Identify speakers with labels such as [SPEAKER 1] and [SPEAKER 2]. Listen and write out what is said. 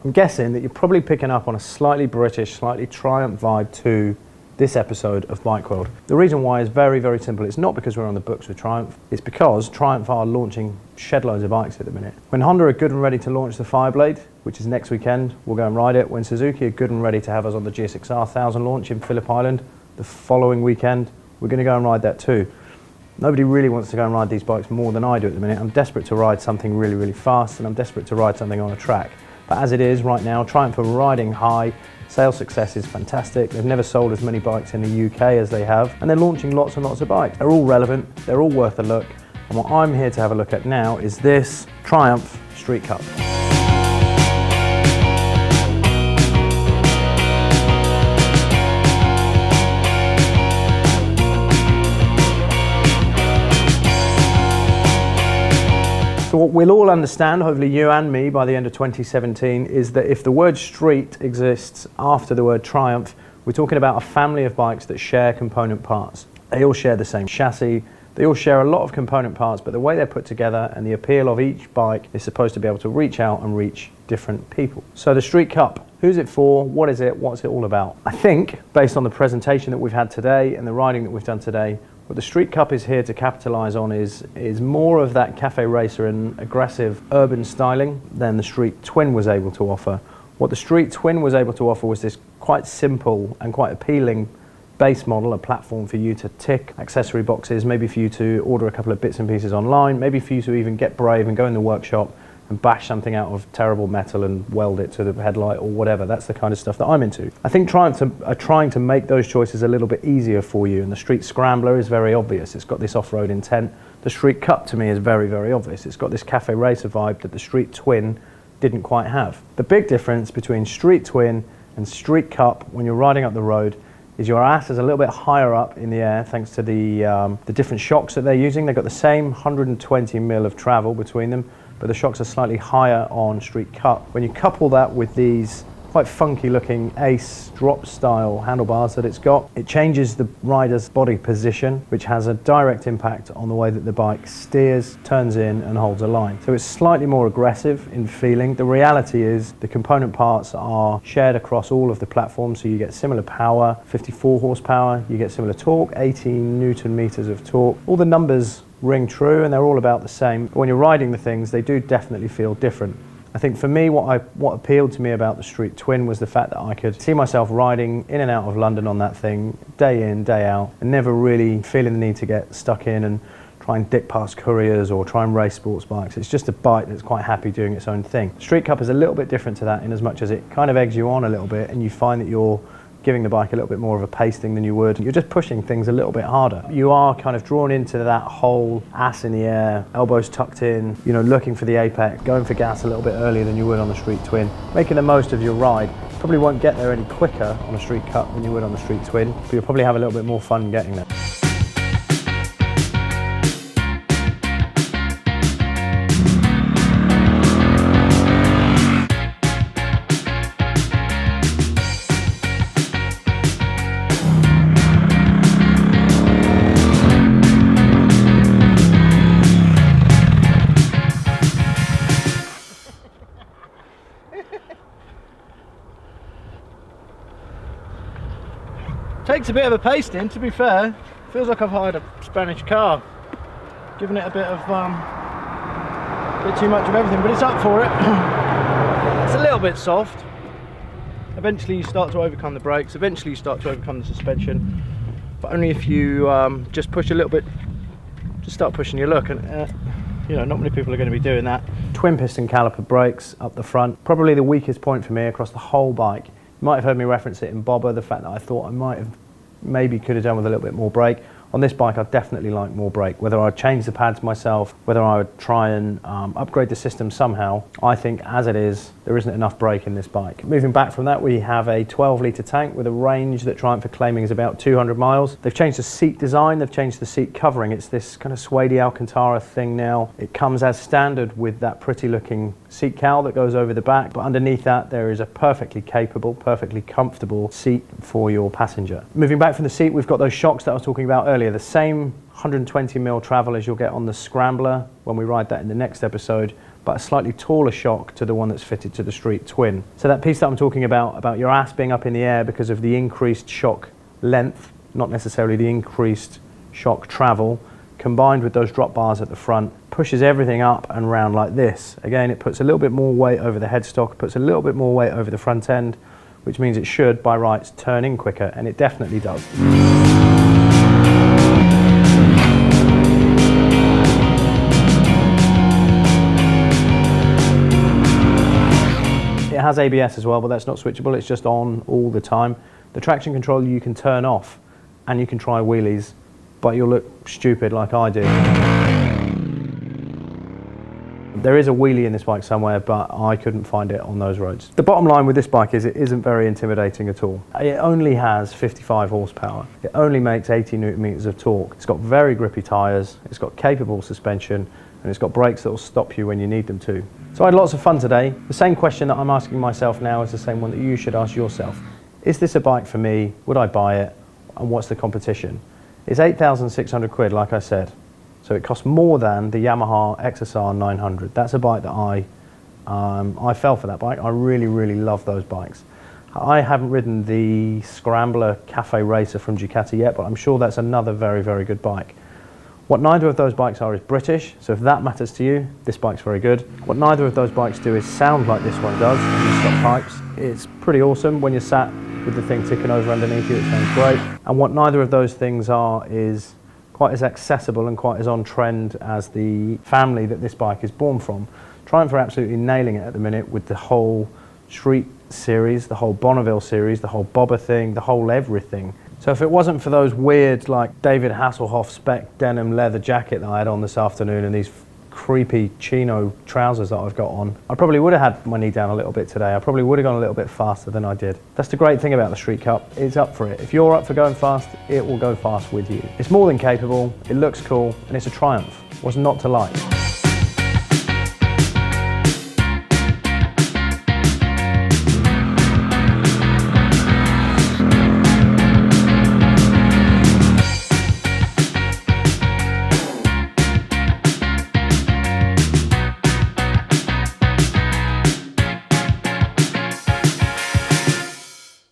[SPEAKER 1] I'm guessing that you're probably picking up on a slightly British, slightly Triumph vibe to this episode of Bike World. The reason why is very, very simple. It's not because we're on the books with Triumph. It's because Triumph are launching shed loads of bikes at the minute. When Honda are good and ready to launch the Fireblade, which is next weekend, we'll go and ride it. When Suzuki are good and ready to have us on the GSX-R 1000 launch in Phillip Island the following weekend, we're going to go and ride that too. Nobody really wants to go and ride these bikes more than I do at the minute. I'm desperate to ride something really, really fast, and I'm desperate to ride something on a track. But as it is right now, Triumph are riding high. Sales success is fantastic. They've never sold as many bikes in the UK as they have, and they're launching lots and lots of bikes. They're all relevant, they're all worth a look, and what I'm here to have a look at now is this Triumph Street Cup. So what we'll all understand, hopefully you and me, by the end of 2017, is that if the word street exists after the word Triumph, we're talking about a family of bikes that share component parts. They all share the same chassis, they all share a lot of component parts, but the way they're put together and the appeal of each bike is supposed to be able to reach out and reach different people. So the Street Cup, who's it for, what is it, what's it all about? I think, based on the presentation that we've had today and the riding that we've done today, what the Street Cup is here to capitalise on is more of that cafe racer and aggressive urban styling than the Street Twin was able to offer. What the Street Twin was able to offer was this quite simple and quite appealing base model, a platform for you to tick accessory boxes, maybe for you to order a couple of bits and pieces online, maybe for you to even get brave and go in the workshop and bash something out of terrible metal and weld it to the headlight or whatever. That's the kind of stuff that I'm into. I think Triumph are trying to make those choices a little bit easier for you, and the Street Scrambler is very obvious. It's got this off-road intent. The Street Cup to me is very, very obvious. It's got this cafe racer vibe that the Street Twin didn't quite have. The big difference between Street Twin and Street Cup when you're riding up the road is your ass is a little bit higher up in the air thanks to the different shocks that they're using. They've got the same 120 mil of travel between them, but the shocks are slightly higher on Street Cup. When you couple that with these quite funky looking Ace drop style handlebars that it's got, it changes the rider's body position, which has a direct impact on the way that the bike steers, turns in and holds a line. So it's slightly more aggressive in feeling. The reality is the component parts are shared across all of the platforms, so you get similar power, 54 horsepower, you get similar torque, 18 Newton meters of torque. All the numbers ring true and they're all about the same. But when you're riding the things, they do definitely feel different. I think for me, what appealed to me about the Street Twin was the fact that I could see myself riding in and out of London on that thing, day in, day out, and never really feeling the need to get stuck in and try and dip past couriers or try and race sports bikes. It's just a bike that's quite happy doing its own thing. Street Cup is a little bit different to that in as much as it kind of eggs you on a little bit and you find that you're giving the bike a little bit more of a pasting than you would. You're just pushing things a little bit harder. You are kind of drawn into that whole ass in the air, elbows tucked in, you know, looking for the apex, going for gas a little bit earlier than you would on the Street Twin, making the most of your ride. Probably won't get there any quicker on a Street Cup than you would on the Street Twin, but you'll probably have a little bit more fun getting there. Takes a bit of a pasting, to be fair. Feels like I've hired a Spanish car, giving it a bit too much of everything, but it's up for it. It's a little bit soft. Eventually you start to overcome the brakes, eventually you start to overcome the suspension, but only if you just push a little bit, just start pushing your luck, and you know, not many people are going to be doing that. Twin piston caliper brakes up the front, probably the weakest point for me across the whole bike. You might have heard me reference it in Bobber, the fact that I thought I might have maybe could have done with a little bit more brake. On this bike, I'd definitely like more brake. Whether I'd change the pads myself, whether I would try and upgrade the system somehow, I think as it is, there isn't enough brake in this bike. Moving back from that, we have a 12-litre tank with a range that Triumph are claiming is about 200 miles. They've changed the seat design, they've changed the seat covering. It's this kind of suede Alcantara thing now. It comes as standard with that pretty looking seat cowl that goes over the back, but underneath that there is a perfectly capable, perfectly comfortable seat for your passenger. Moving back from the seat, we've got those shocks that I was talking about earlier, the same 120mm travel as you'll get on the Scrambler when we ride that in the next episode, but a slightly taller shock to the one that's fitted to the Street Twin. So that piece that I'm talking about your ass being up in the air because of the increased shock length, not necessarily the increased shock travel, combined with those drop bars at the front, pushes everything up and round like this. Again, it puts a little bit more weight over the headstock, puts a little bit more weight over the front end, which means it should, by rights, turn in quicker, and it definitely does. It has ABS as well, but that's not switchable, it's just on all the time. The traction control you can turn off, and you can try wheelies, but you'll look stupid like I do. There is a wheelie in this bike somewhere, but I couldn't find it on those roads. The bottom line with this bike is it isn't very intimidating at all. It only has 55 horsepower. It only makes 80 newton meters of torque. It's got very grippy tyres, it's got capable suspension, and it's got brakes that will stop you when you need them to. So I had lots of fun today. The same question that I'm asking myself now is the same one that you should ask yourself. Is this a bike for me? Would I buy it? And what's the competition? It's 8,600 quid, like I said. So it costs more than the Yamaha XSR 900. That's a bike that I fell for that bike. I really, really love those bikes. I haven't ridden the Scrambler Cafe Racer from Ducati yet, but I'm sure that's another very, very good bike. What neither of those bikes are is British, so if that matters to you, this bike's very good. What neither of those bikes do is sound like this one does, in the stock pipes. It's pretty awesome when you're sat with the thing ticking over underneath you, it sounds great. And what neither of those things are is quite as accessible and quite as on trend as the family that this bike is born from. Triumph are absolutely nailing it at the minute with the whole Street series, the whole Bonneville series, the whole Bobber thing, the whole everything. So if it wasn't for those weird, like David Hasselhoff spec denim leather jacket that I had on this afternoon and these creepy chino trousers that I've got on, I probably would have had my knee down a little bit today. I probably would have gone a little bit faster than I did. That's the great thing about the Street Cup. It's up for it. If you're up for going fast, it will go fast with you. It's more than capable, it looks cool, and it's a Triumph. What's not to like?